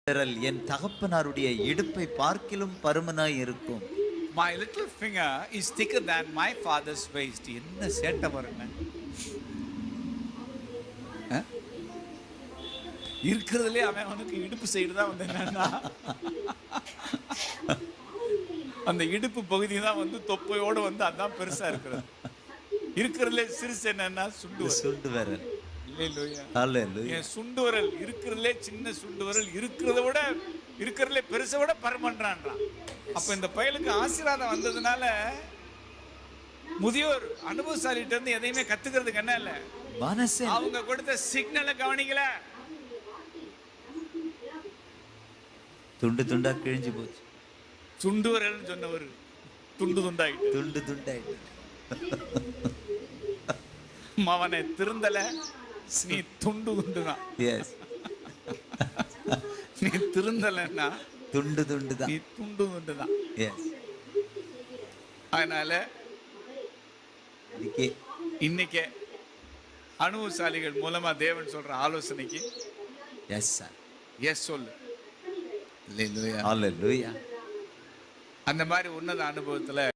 விரல் என் தகப்பனாருடைய இடுப்பை பார்க்கிலும் பருமனாய் இருக்கும். My little finger is thicker than my father's waist. என்ன சேட்டை பாருங்க. இருக்கிறதுலே அவன் அவனுக்கு இடுப்பு சைடு தான் வந்து என்னன்னா அந்த இடுப்பு பகுதி தான் வந்து தொப்பையோடு வந்து அதான் பெருசா இருக்கிறது. இருக்கிறதுலே சிறுசு என்னன்னா சுண்டு விரல். என் சுண்டு விரல் இருக்கிறதுலே சின்ன சுண்டு விரல் இருக்கிறதுலே பெருசை விட பருமன்றான்றான். அப்ப இந்த பயலுக்கு ஆசீர்வாதம் வந்ததுனால முதியோர் அனுபவசாலிட்ட இருந்து எதையுமே கத்துக்கிறதுக்கு என்ன இல்ல, அவங்க கொடுத்த சிக்னலை கவனிக்கல. துண்டு துண்டா கிழிஞ்சு போச்சு. சுண்டு விரல் சொன்னவர் துண்டு துண்டாயிட்டு அவனை திருந்தல, நீ துண்டு துண்டுதான். நீ திருந்தலன்னா துண்டு துண்டுதான், நீ துண்டு துண்டுதான். அதனால இன்னைக்கு அனுபவசாலிகள் மூலமா தேவன் சொல்ற ஆலோசனைக்கு எஸ் சொல்லு. அந்த மாதிரி உன்னத அனுபவத்துல